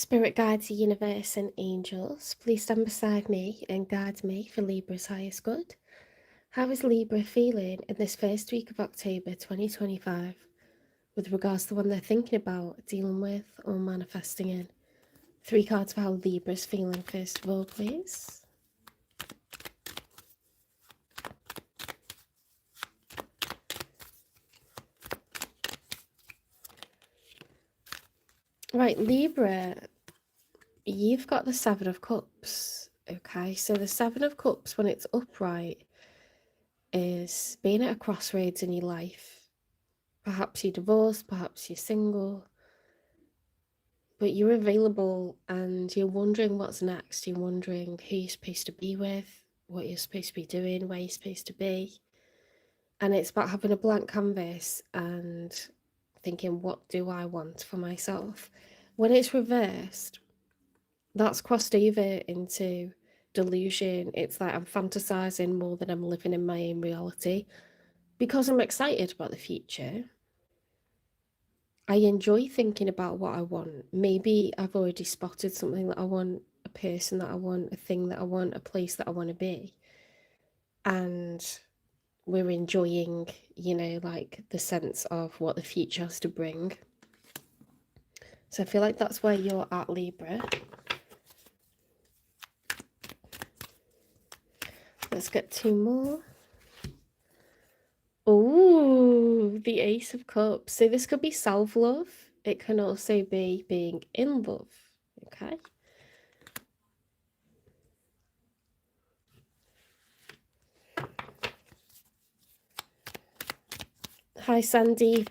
Spirit guides, the universe, and angels, please stand beside me and guide me for Libra's highest good. How is Libra feeling in this first week of October 2025 with regards to the one they're thinking about, dealing with, or manifesting in? 3 cards for how Libra's feeling first of all, please. Right, Libra, you've got the 7 of Cups. Okay, so the 7 of Cups, when it's upright, is being at a crossroads in your life. Perhaps you're divorced, perhaps you're single, but you're available and you're wondering what's next. You're wondering who you're supposed to be with, what you're supposed to be doing, where you're supposed to be. And it's about having a blank canvas and thinking, what do I want for myself? When it's reversed, that's crossed over into delusion. It's like I'm fantasizing more than I'm living in my own reality because I'm excited about the future. I enjoy thinking about what I want. Maybe I've already spotted something that I want, a person that I want, a thing that I want, a place that I want to be. And we're enjoying, like the sense of what the future has to bring. So I feel like that's where you're at, Libra. Let's get 2 more. Oh, the Ace of Cups. So this could be self-love. It can also be being in love. Okay. Hi, Sandeep.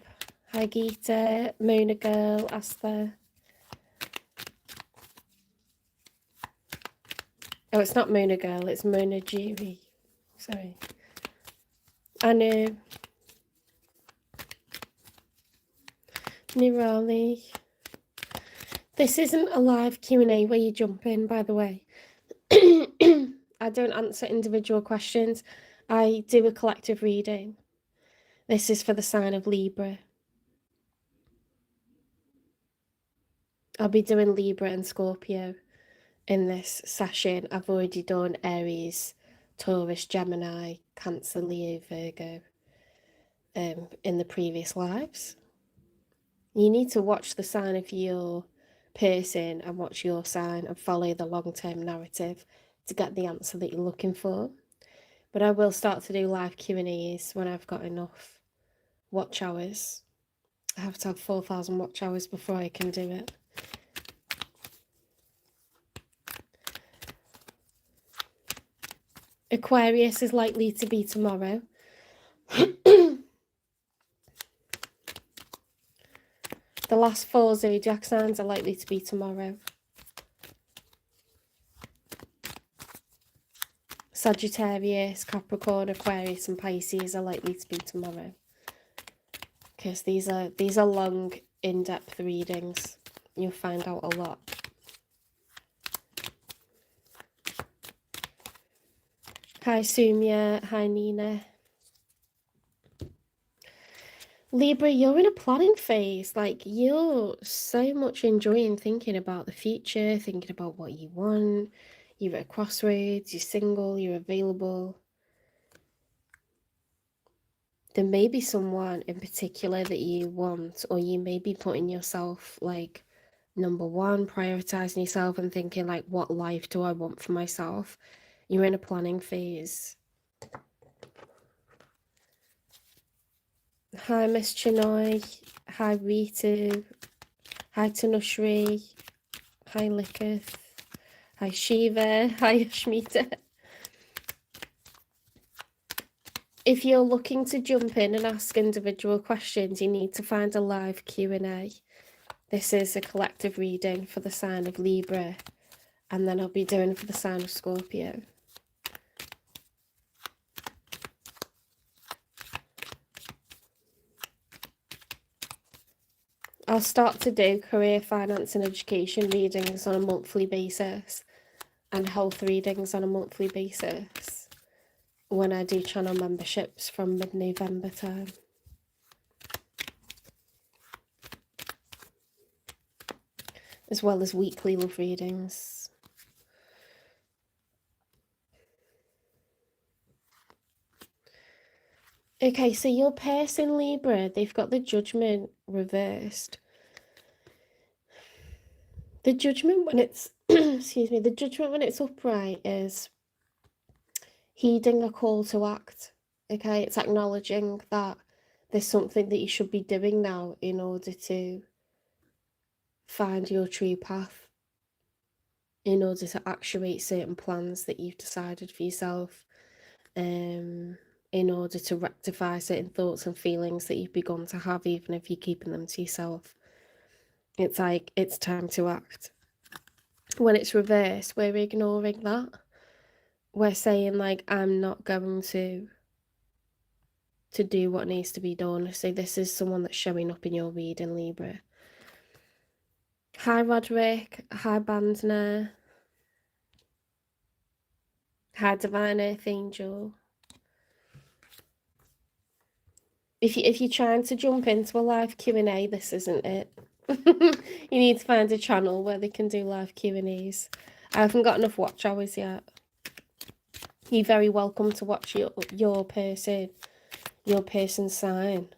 Hi, Geeta. Mona Girl. Asta. Oh, it's not Mona Girl. It's Mona Jury. Sorry. Anu. Nirali. This isn't a live Q&A where you jump in, by the way. I don't answer individual questions. I do a collective reading. This is for the sign of Libra. I'll be doing Libra and Scorpio in this session. I've already done Aries, Taurus, Gemini, Cancer, Leo, Virgo in the previous lives. You need to watch the sign of your person and watch your sign and follow the long-term narrative to get the answer that you're looking for. But I will start to do live Q&As when I've got enough watch hours. I have to have 4,000 watch hours before I can do it. Aquarius is likely to be tomorrow. The last 4 zodiac signs are likely to be tomorrow. Sagittarius, Capricorn, Aquarius and Pisces are likely to be tomorrow. Because these are long, in-depth readings. You'll find out a lot. Hi Sumya, hi Nina. Libra, you're in a planning phase. Like, you're so much enjoying thinking about the future, thinking about what you want. You're at a crossroads, you're single, you're available. There may be someone in particular that you want, or you may be putting yourself, like, number 1, prioritizing yourself and thinking, like, what life do I want for myself? You're in a planning phase. Hi, Miss Chinoy. Hi, Ritu. Hi, Tanushri. Hi, Likith. Hi, Shiva. Hi, Ashmita. If you're looking to jump in and ask individual questions, you need to find a live Q&A. This is a collective reading for the sign of Libra, and then I'll be doing for the sign of Scorpio. I'll start to do career, finance and education readings on a monthly basis and health readings on a monthly basis when I do channel memberships from mid-November time. as well as weekly love readings. Okay, so your person, Libra, they've got the Judgment reversed. The Judgment when it's, excuse me, the Judgment when it's upright is heeding a call to act. Okay, it's acknowledging that there's something that you should be doing now in order to find your true path, in order to actuate certain plans that you've decided for yourself, in order to rectify certain thoughts and feelings that you've begun to have, even if you're keeping them to yourself. It's like, it's time to act. When it's reversed, we're ignoring that. We're saying, like, I'm not going to do what needs to be done. So this is someone that's showing up in your reading, Libra. Hi, Roderick. Hi, Bandner. Hi, Divine Earth Angel. If you're trying to jump into a live Q&A, this isn't it. You need to find a channel where they can do live Q&As. I haven't got enough watch hours yet. You're very welcome to watch your person's sign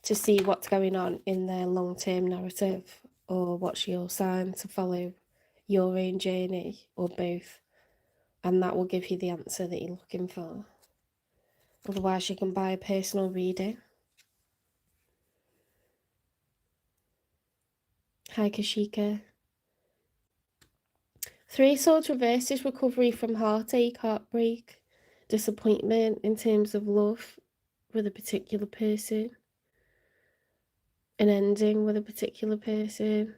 to see what's going on in their long-term narrative, or what's your sign to follow your own journey, or both, and that will give you the answer that you're looking for. Otherwise, you can buy a personal reading. Hi, Kashika. Three Swords reversed is recovery from heartache, heartbreak, disappointment in terms of love with a particular person, an ending with a particular person.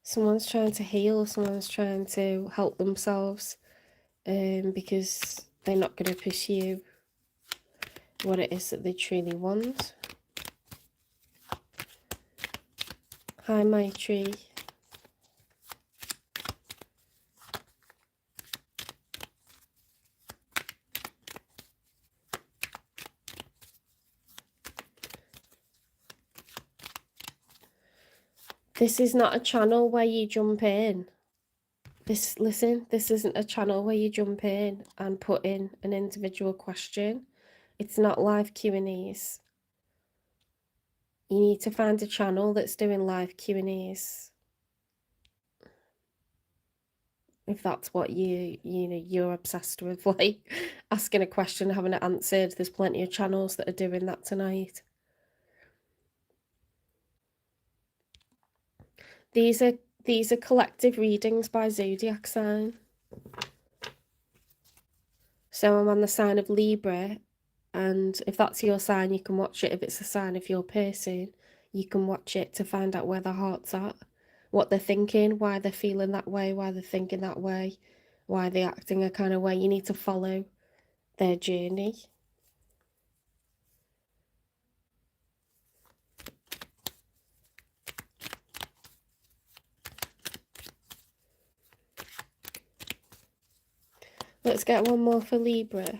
Someone's trying to heal, someone's trying to help themselves, because they're not going to pursue what it is that they truly want. Hi, Maitri. This is not a channel where you jump in. Listen, this isn't a channel where you jump in and put in an individual question. It's not live Q&As. You need to find a channel that's doing live Q&As. If that's what you're obsessed with, like asking a question, having it answered, there's plenty of channels that are doing that tonight. These are collective readings by zodiac sign. So I'm on the sign of Libra, and if that's your sign, you can watch it. If it's a sign of your person, you can watch it to find out where their heart's at, what they're thinking, why they're feeling that way, why they're thinking that way, why they're acting a kind of way. You need to follow their journey. Let's get one more for Libra.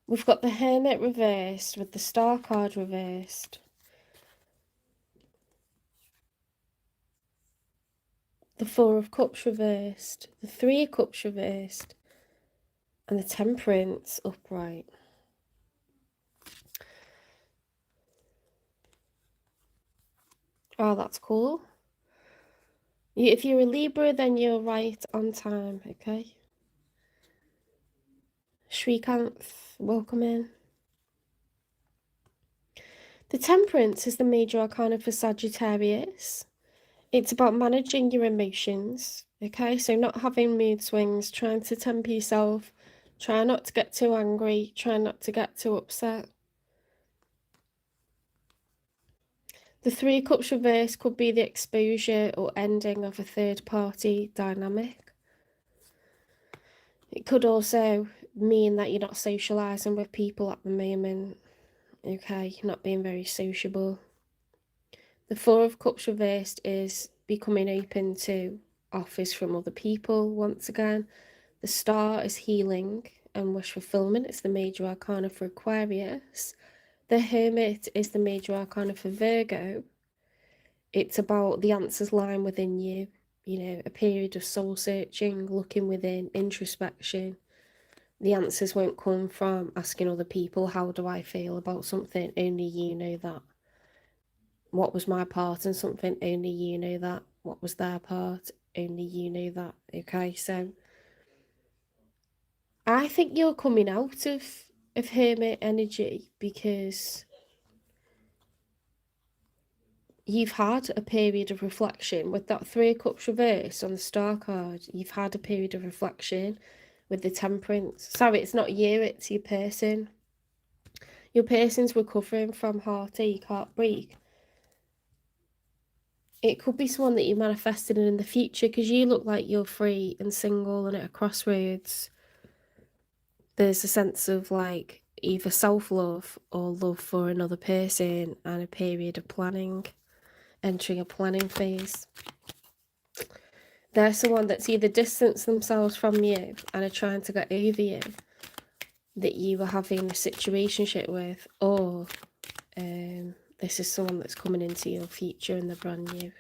We've got the Hermit reversed with the Star card reversed. The Four of Cups reversed. The Three of Cups reversed. And the Temperance upright. Oh, that's cool. If you're a Libra, then you're right on time, okay? Srikanth, welcome in. The Temperance is the major arcana for Sagittarius. It's about managing your emotions, okay? So not having mood swings, trying to temper yourself, try not to get too angry, try not to get too upset. The Three of Cups reverse could be the exposure or ending of a third-party dynamic. It could also mean that you're not socialising with people at the moment, okay? You're not being very sociable. The Four of Cups reversed is becoming open to offers from other people once again. The Star is healing and wish fulfillment. It's the major arcana for Aquarius. The Hermit is the major arcana for Virgo. It's about the answers lying within you, you know, a period of soul searching, looking within, introspection. The answers won't come from asking other people, how do I feel about something? Only you know that. What was my part in something? Only you know that. What was their part? Only you know that. Okay, so I think you're coming out of hermit energy because you've had a period of reflection with that Three of Cups reverse on the Star card. You've had a period of reflection with the Temperance. Sorry, it's not you, it's your person. Your person's recovering from heartache, heartbreak. It could be someone that you manifested in the future because you look like you're free and single and at a crossroads. There's a sense of like either self-love or love for another person and a period of planning, entering a planning phase. They're someone that's either distanced themselves from you and are trying to get over you, that you were having a situationship with, or this is someone that's coming into your future and they're brand new.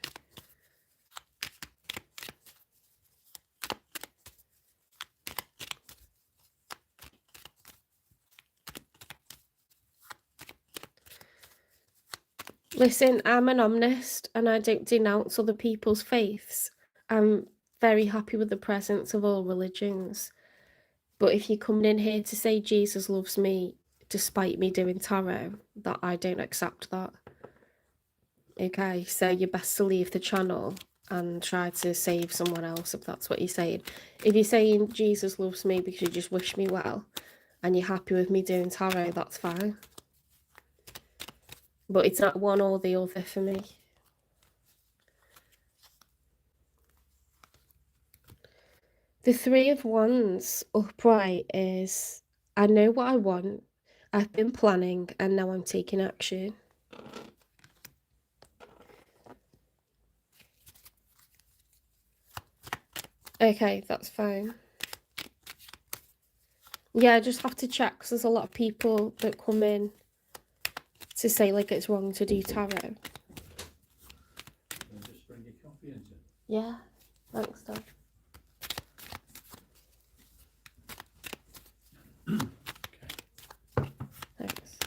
Listen, I'm an omnist and I don't denounce other people's faiths. I'm very happy with the presence of all religions. But if you're coming in here to say Jesus loves me despite me doing tarot, that I don't accept that. Okay, so you're best to leave the channel and try to save someone else if that's what you're saying. If you're saying Jesus loves me because you just wish me well and you're happy with me doing tarot, that's fine. But it's not one or the other for me. The Three of Wands upright is, I know what I want, I've been planning, and now I'm taking action. Okay, that's fine. Yeah, I just have to check because there's a lot of people that come in to say like it's wrong to do tarot. Just bring your coffee into. Yeah, thanks, Dad. Thanks.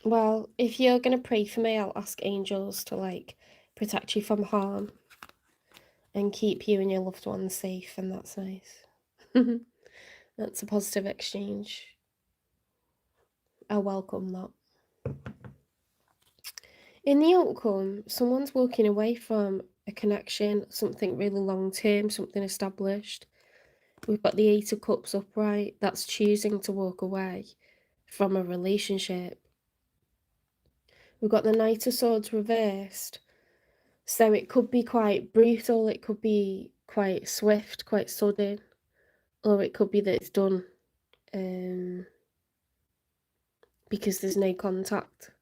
Well, if you're going to pray for me, I'll ask angels to like protect you from harm and keep you and your loved ones safe, and that's nice. That's a positive exchange. I welcome that. In the outcome, someone's walking away from a connection, something really long term, something established. We've got the Eight of Cups upright. That's choosing to walk away from a relationship. We've got the Knight of Swords reversed. So it could be quite brutal, it could be quite swift, quite sudden, or it could be that it's done because there's no contact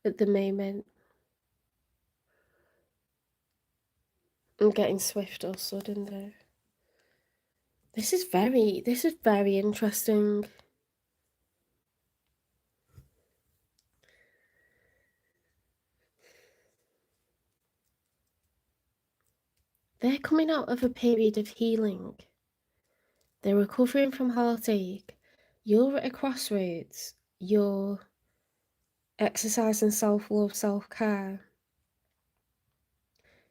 at the moment. I'm getting swift or sudden though. This is very interesting. They're coming out of a period of healing. They're recovering from heartache. You're at a crossroads. You're exercising self-love, self-care.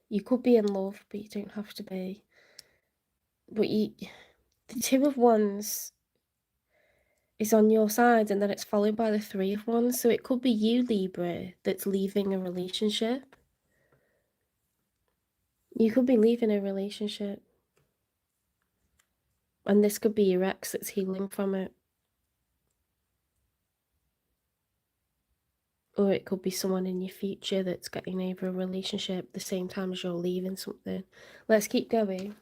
You could be in love, but you don't have to be. But the Two of Wands is on your side, and then it's followed by the Three of Wands. So it could be you, Libra, that's leaving a relationship. You could be leaving a relationship. And this could be your ex that's healing from it. Or it could be someone in your future that's getting over a relationship at the same time as you're leaving something. Let's keep going.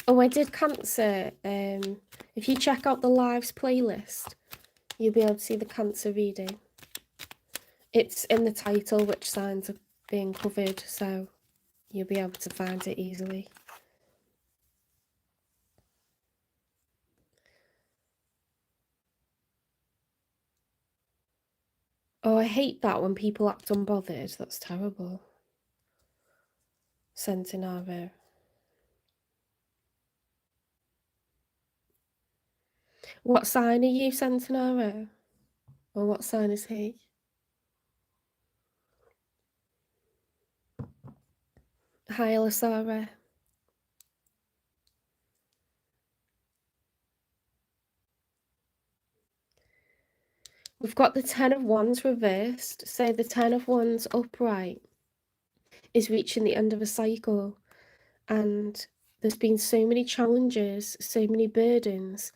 Oh, I did Cancer. If you check out the Lives playlist, you'll be able to see the Cancer reading. It's in the title, which signs are being covered, so you'll be able to find it easily. Oh, I hate that when people act unbothered. That's terrible. Centenaro. What sign are you, Centenaro? Or what sign is he? Hi, Elisara. We've got the Ten of Wands reversed. So the Ten of Wands upright is reaching the end of a cycle. And there's been so many challenges, so many burdens.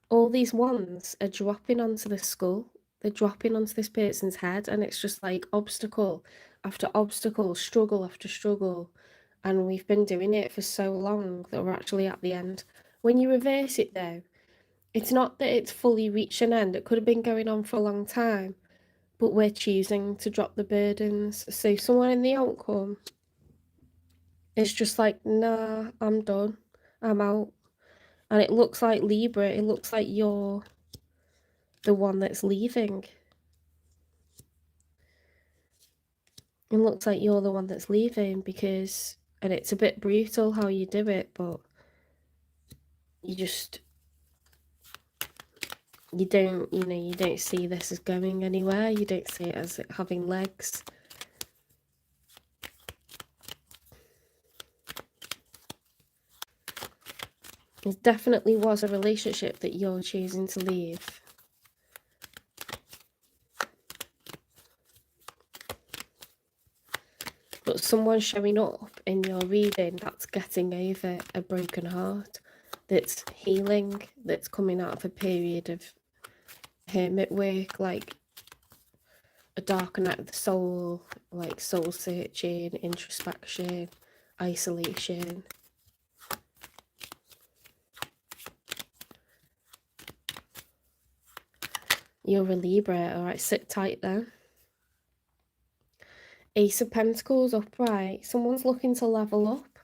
All these wands are dropping onto the skull. They're dropping onto this person's head. And it's just like obstacle after obstacle, struggle after struggle. And we've been doing it for so long that we're actually at the end. When you reverse it though, it's not that it's fully reached an end. It could have been going on for a long time, but we're choosing to drop the burdens. So someone in the outcome is just like, nah, I'm done. I'm out. And it looks like Libra. It looks like you're the one that's leaving. It looks like you're the one that's leaving because, and it's a bit brutal how you do it, but you just, you don't see this as going anywhere. You don't see it as having legs. It definitely was a relationship that you're choosing to leave. But someone showing up in your reading that's getting over a broken heart, that's healing, that's coming out of a period of hermit work, like a dark night of the soul, like soul searching, introspection, isolation. You're a Libra, alright, sit tight then. Ace of Pentacles upright. Someone's looking to level up,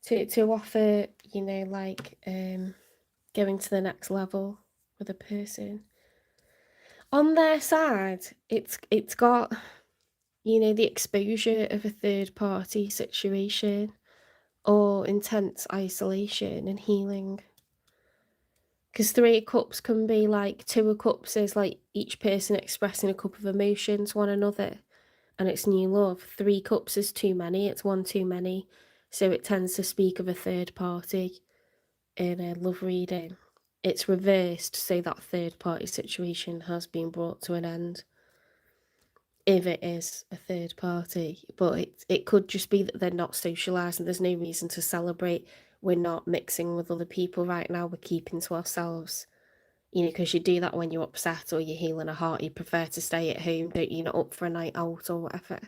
to offer, like going to the next level with a person. On their side, it's got, the exposure of a third party situation or intense isolation and healing. Because Three of Cups can be like, Two of Cups is like each person expressing a cup of emotion to one another and it's new love. Three Cups is too many, it's one too many. So it tends to speak of a third party in a love reading. It's reversed, so that third party situation has been brought to an end. If it is a third party, but it could just be that they're not socialised and there's no reason to celebrate. We're not mixing with other people right now, we're keeping to ourselves. Because you do that when you're upset or you're healing a heart, you prefer to stay at home, don't you, not up for a night out or whatever.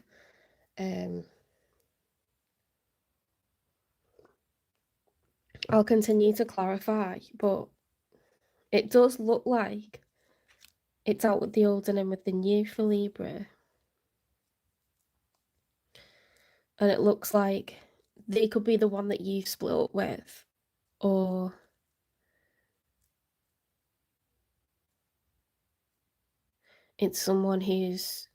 I'll continue to clarify, but it does look like it's out with the old and in with the new for Libra. And it looks like they could be the one that you split up with, or it's someone who's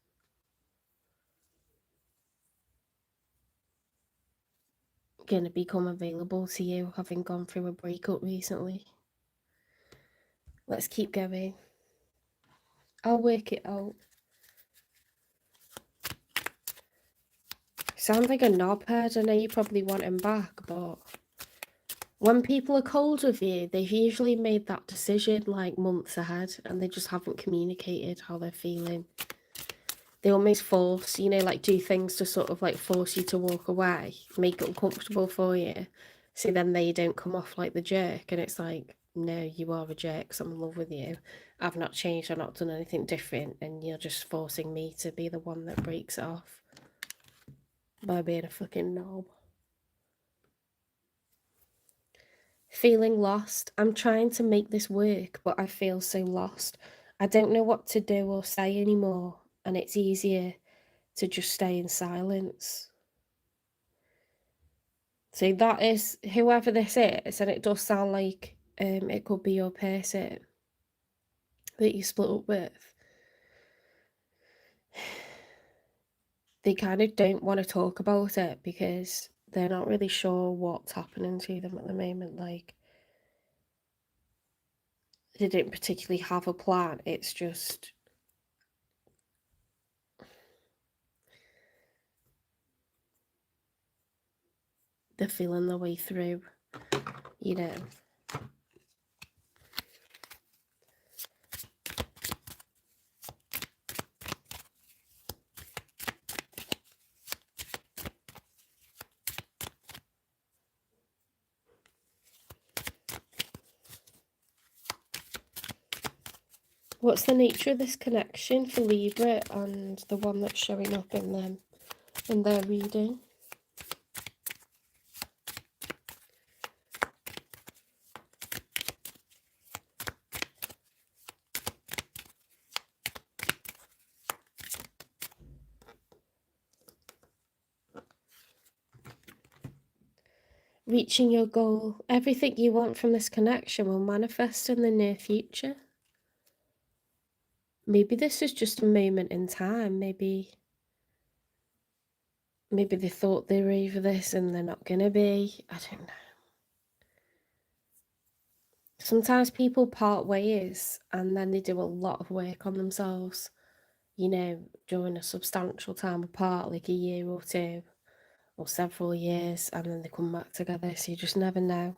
going to become available to you, having gone through a breakup recently. Let's keep going. I'll work it out. Sounds like a knobhead. I know you probably want him back, but when people are cold with you, they've usually made that decision like months ahead and they just haven't communicated how they're feeling. They almost force, like do things to sort of like force you to walk away, make it uncomfortable for you. So then they don't come off like the jerk. And it's like, no, you are a jerk because I'm in love with you. I've not changed. I've not done anything different. And you're just forcing me to be the one that breaks it off by being a fucking knob. Feeling lost. I'm trying to make this work, but I feel so lost. I don't know what to do or say anymore, and it's easier to just stay in silence. So that is whoever this is, and it does sound like it could be your person that you split up with. They kind of don't want to talk about it because they're not really sure what's happening to them at the moment. Like, they didn't particularly have a plan. It's just they're feeling their way through, you know. What's the nature of this connection for Libra and the one that's showing up in them, in their reading? Reaching your goal. Everything you want from this connection will manifest in the near future. Maybe this is just a moment in time. Maybe they thought they were over this and they're not going to be. I don't know. Sometimes people part ways and then they do a lot of work on themselves, you know, during a substantial time apart, like a year or two or several years, and then they come back together. So you just never know.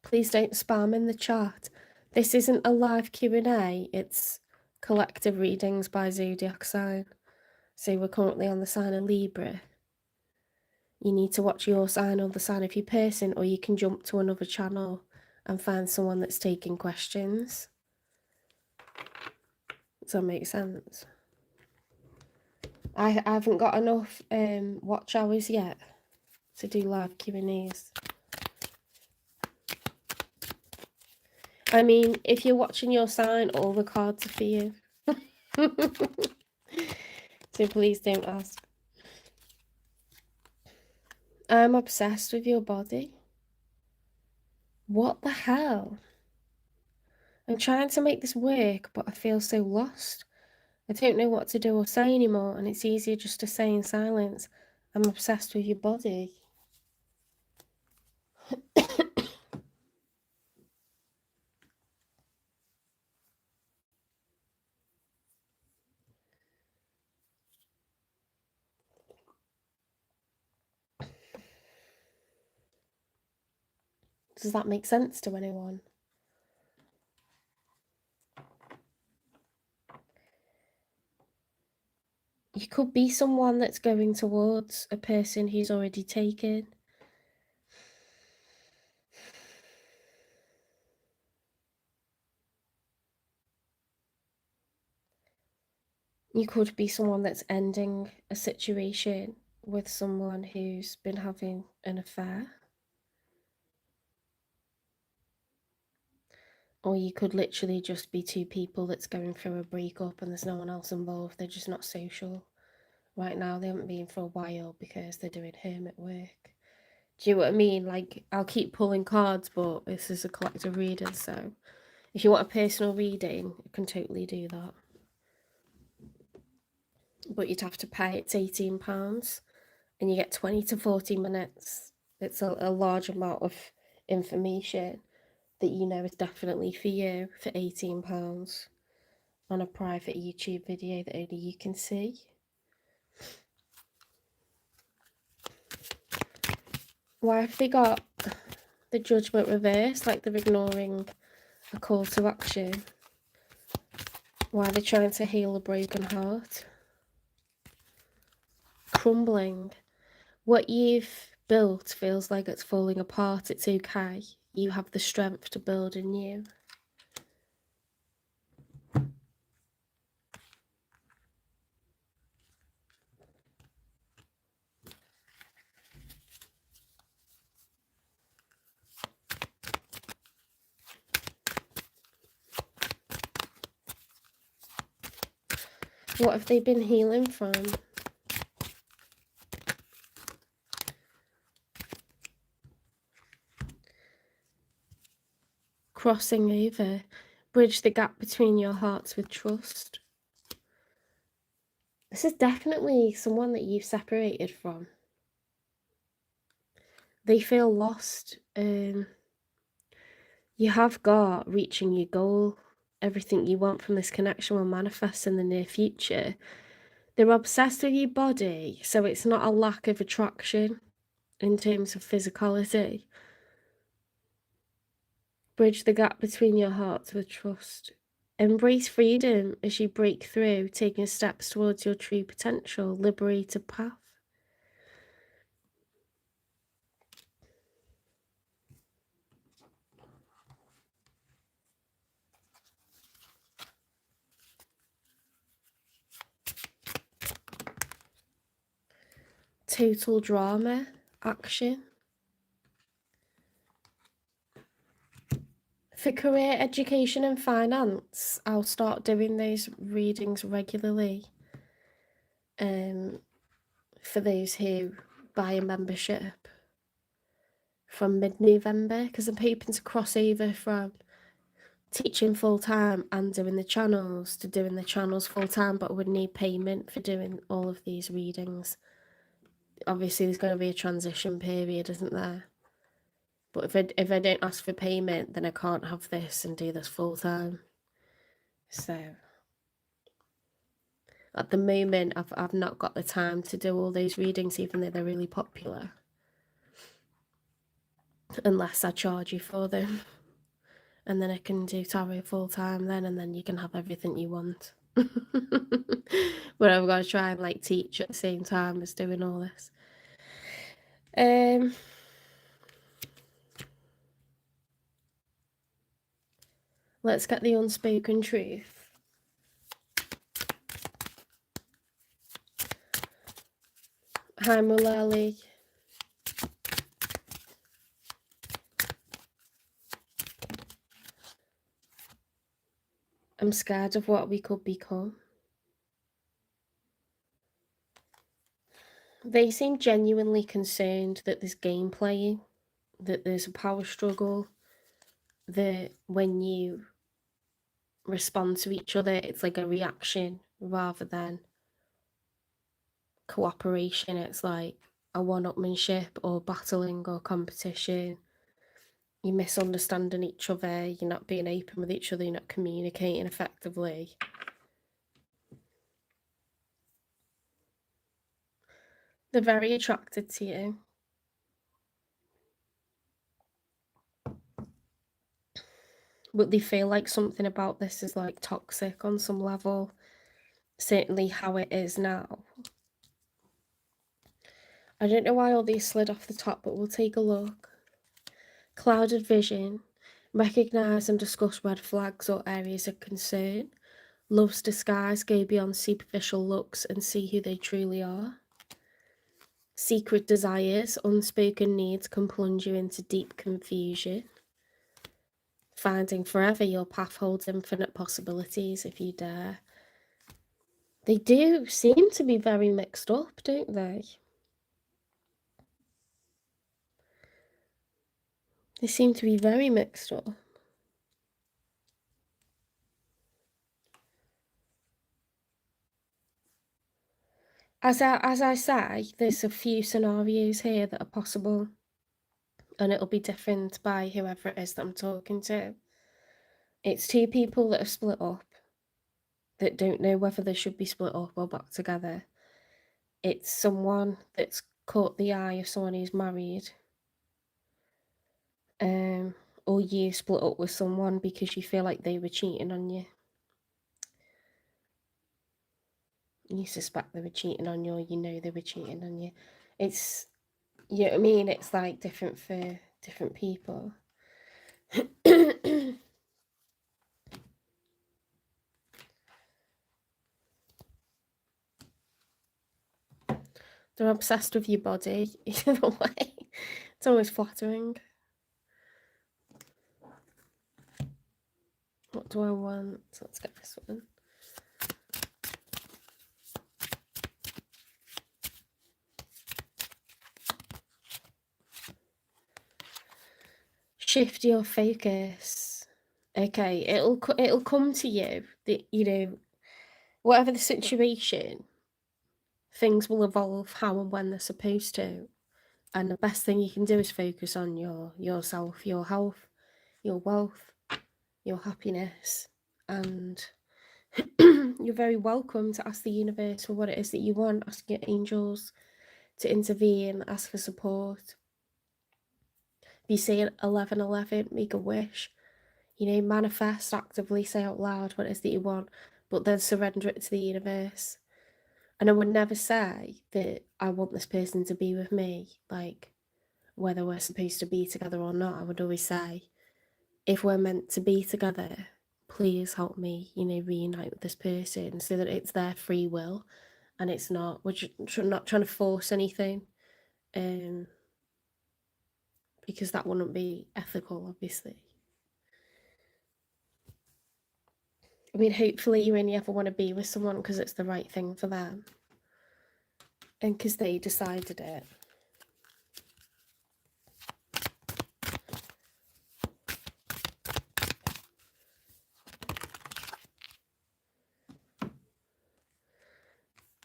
Please don't spam in the chat. This isn't a live Q&A, it's collective readings by zodiac sign. So we're currently on the sign of Libra. You need to watch your sign or the sign of your person, or you can jump to another channel and find someone that's taking questions. Does that make sense? I haven't got enough watch hours yet to do live Q&As. I mean, if you're watching your sign, all the cards are for you. So please don't ask. I'm obsessed with your body. What the hell? I'm trying to make this work, but I feel so lost. I don't know what to do or say anymore, and it's easier just to say in silence, I'm obsessed with your body. Does that make sense to anyone? You could be someone that's going towards a person who's already taken. You could be someone that's ending a situation with someone who's been having an affair. Or you could literally just be two people that's going through a breakup and there's no one else involved. They're just not social. Right now, they haven't been for a while because they're doing hermit work. Do you know what I mean? Like, I'll keep pulling cards, but this is a collective reading, so if you want a personal reading, you can totally do that. But you'd have to pay. It's £18 and you get 20 to 40 minutes. It's a large amount of information that you know is definitely for you for £18 on a private YouTube video that only you can see. Why have they got the judgment reversed, like they're ignoring a call to action? Why are they trying to heal a broken heart? Crumbling. What you've built feels like it's falling apart. It's okay. You have the strength to build anew. What have they been healing from? Crossing over. Bridge the gap between your hearts with trust. This is definitely someone that you've separated from. They feel lost. You have got reaching your goal. Everything you want from this connection will manifest in the near future. They're obsessed with your body, so it's not a lack of attraction in terms of physicality. Bridge the gap between your hearts with trust. Embrace freedom as you break through, taking steps towards your true potential, liberate a path. Total drama, action. For career, education and finance, I'll start doing those readings regularly. For those who buy a membership from mid-November, because I'm hoping to cross over from teaching full-time and doing the channels to doing the channels full-time, but I would need payment for doing all of these readings. Obviously, there's going to be a transition period, isn't there? But if I don't ask for payment, then I can't have this and do this full-time. So at the moment, I've not got the time to do all those readings, even though they're really popular. Unless I charge you for them. And then I can do tarot full-time then, and then you can have everything you want. But I've got to try and like teach at the same time as doing all this. Let's get the unspoken truth. Hi, Mullally. I'm scared of what we could become. They seem genuinely concerned that there's game playing, that there's a power struggle, that when you respond to each other, it's like a reaction rather than cooperation. It's like a one-upmanship or battling or competition. You're misunderstanding each other, you're not being open with each other, you're not communicating effectively. They're very attracted to you. But they feel like something about this is like toxic on some level. Certainly how it is now. I don't know why all these slid off the top, but we'll take a look. Clouded vision. Recognise and discuss red flags or areas of concern. Love's disguise. Go beyond superficial looks and see who they truly are. Secret desires. Unspoken needs can plunge you into deep confusion. Finding forever, your path holds infinite possibilities if you dare. They do seem to be very mixed up, don't they? They seem to be very mixed up. As I say, there's a few scenarios here that are possible, and it'll be different by whoever it is that I'm talking to. It's two people that are split up, that don't know whether they should be split up or back together. It's someone that's caught the eye of someone who's married, or you split up with someone because you feel like they were cheating on you. You suspect they were cheating on you, or you know they were cheating on you. It's, you know what I mean? It's like different for different people. They're obsessed with your body, either way. It's always flattering. What do I want? So let's get this one. Shift your focus. Okay, it'll come to you that, you know, whatever the situation, things will evolve how and when they're supposed to. And the best thing you can do is focus on yourself, your health, your wealth, your happiness. And you're very welcome to ask the universe for what it is that you want. Ask your angels to intervene, ask for support. If you say 1111, make a wish. You know, manifest, actively say out loud what it is that you want, but then surrender it to the universe. And I would never say that I want this person to be with me, like whether we're supposed to be together or not. I would always say, if we're meant to be together, please help me, you know, reunite with this person so that it's their free will and it's not, we're not trying to force anything, because that wouldn't be ethical, obviously. I mean, hopefully you only ever want to be with someone because it's the right thing for them and because they decided it.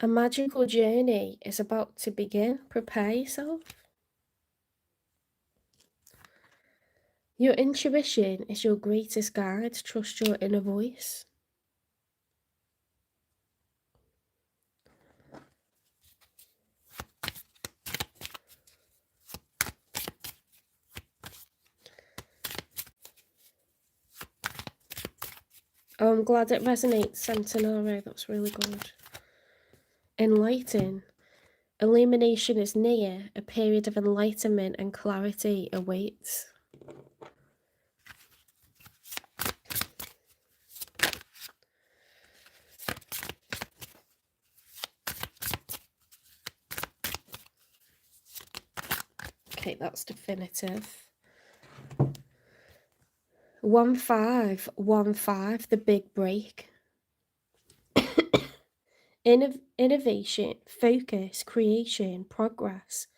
A magical journey is about to begin. Prepare yourself. Your intuition is your greatest guide. Trust your inner voice. Oh, I'm glad it resonates, Centenaro. That's really good. Enlighten. Illumination is near. A period of enlightenment and clarity awaits. Okay, that's definitive. 1515, the big break. Innovation, focus, creation, progress,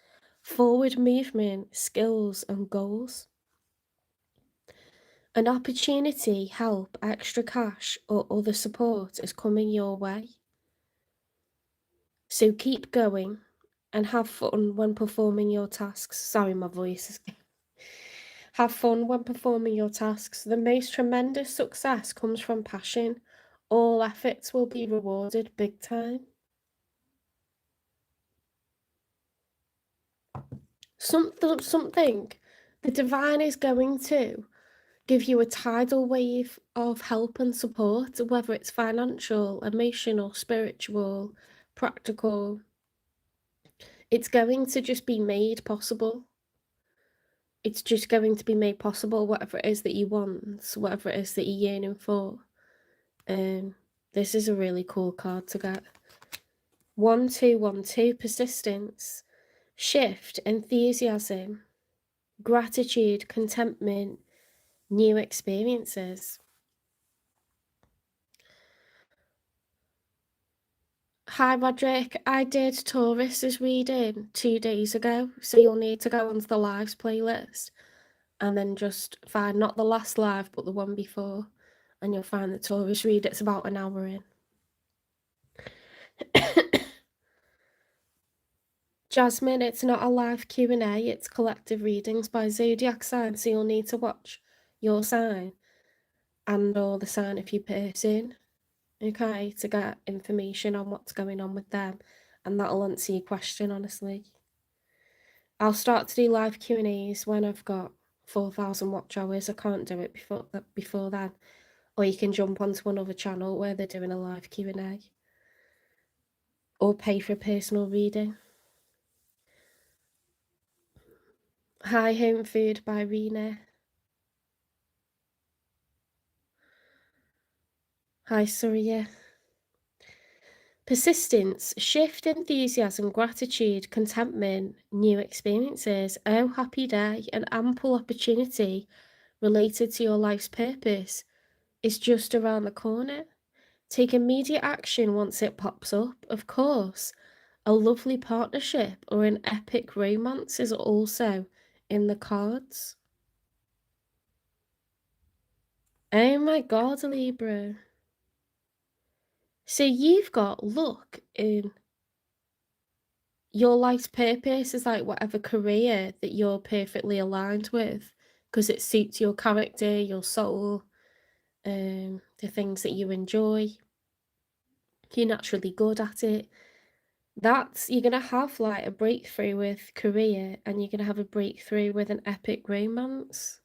forward movement, skills and goals. An opportunity, help, extra cash or other support is coming your way. So keep going and have fun when performing your tasks. Sorry, my voice is... Have fun when performing your tasks. The most tremendous success comes from passion. All efforts will be rewarded big time. Something. The divine is going to give you a tidal wave of help and support, whether it's financial, emotional, spiritual, practical. It's going to just be made possible. It's just going to be made possible, whatever it is that you want, whatever it is that you're yearning for. This is a really cool card to get. 1212, persistence, shift, enthusiasm, gratitude, contentment, new experiences. Hi Roderick, I did Taurus's reading 2 days ago, so you'll need to go onto the lives playlist and then just find not the last live but the one before, and you'll find the Taurus read. It's about an hour in. Jasmine, it's not a live Q&A, it's collective readings by zodiac sign, so you'll need to watch your sign and or the sign of your person, okay, to get information on what's going on with them, and that'll answer your question, honestly. I'll start to do live Q&As when I've got 4,000 watch hours. I can't do it before then. Or you can jump onto another channel where they're doing a live Q&A. Or pay for a personal reading. Hi, Home Food by Rena. Hi, Surya. Persistence, shift, enthusiasm, gratitude, contentment, new experiences. Oh, happy day, an ample opportunity related to your life's purpose is just around the corner. Take immediate action once it pops up. Of course, a lovely partnership or an epic romance is also in the cards. Oh my God, Libra. So you've got luck in your life's purpose is like whatever career that you're perfectly aligned with, because it suits your character, your soul, the things that you enjoy. You're naturally good at it. You're gonna have like a breakthrough with career, and you're gonna have a breakthrough with an epic romance.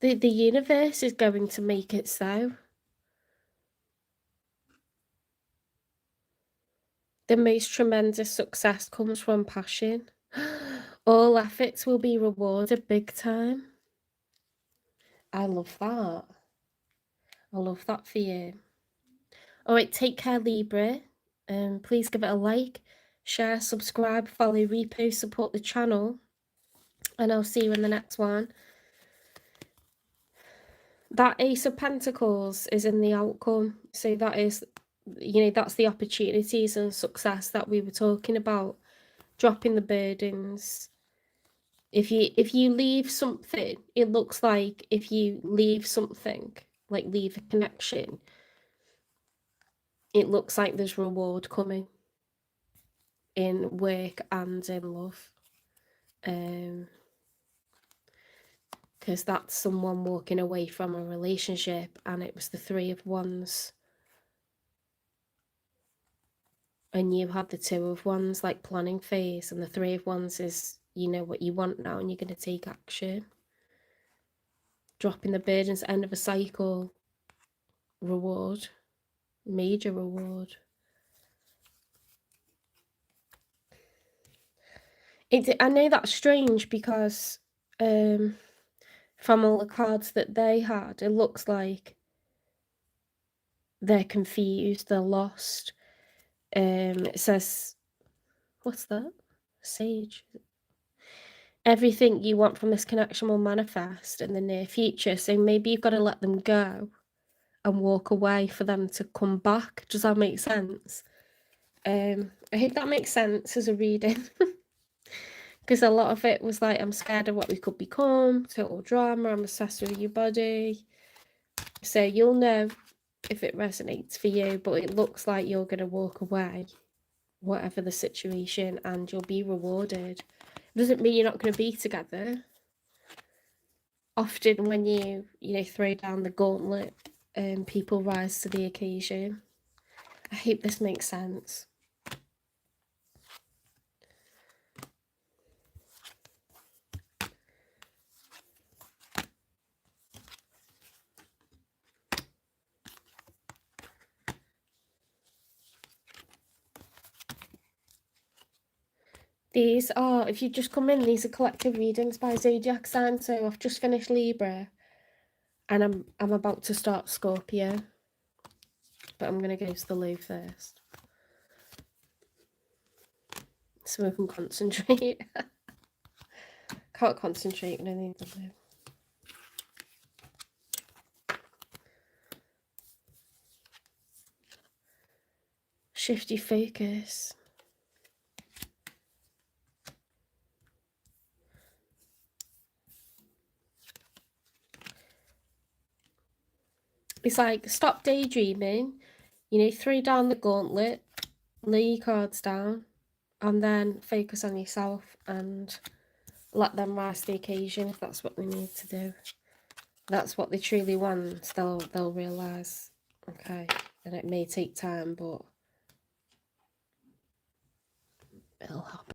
The universe is going to make it so. The most tremendous success comes from passion. All efforts will be rewarded big time. I love that. I love that for you. All right, take care, Libra. Please give it a like, share, subscribe, follow, repost, support the channel, and I'll see you in the next one. That Ace of Pentacles is in the outcome, so that is, that's the opportunities and success that we were talking about. Dropping the burdens. If you leave something, it looks like if you leave something, like leave a connection, it looks like there's reward coming in work and in love. Because that's someone walking away from a relationship, and it was the Three of Wands. And you had the Two of Wands, like planning phase, and the Three of Wands is, you know what you want now, and you're going to take action. Dropping the burdens, end of a cycle, reward, major reward. I know that's strange because from all the cards that they had, it looks like they're confused, they're lost. It says, what's that? Sage. Everything you want from this connection will manifest in the near future. So maybe you've got to let them go and walk away for them to come back. Does that make sense? I hope that makes sense as a reading. Because a lot of it was like, I'm scared of what we could become, total drama, I'm obsessed with your body. So you'll know if it resonates for you, but it looks like you're going to walk away, whatever the situation, and you'll be rewarded. It doesn't mean you're not going to be together. Often when you throw down the gauntlet, people rise to the occasion. I hope this makes sense. These are, if you just come in, these are collective readings by zodiac sign. So I've just finished Libra, and I'm about to start Scorpio, but I'm gonna go to the loo first, so I can concentrate. Can't concentrate when I need the loo. Shift your focus. It's like, stop daydreaming, throw down the gauntlet, lay your cards down, and then focus on yourself and let them rise to the occasion if that's what they need to do. That's what they truly want. They'll realise, okay, and it may take time, but it'll happen.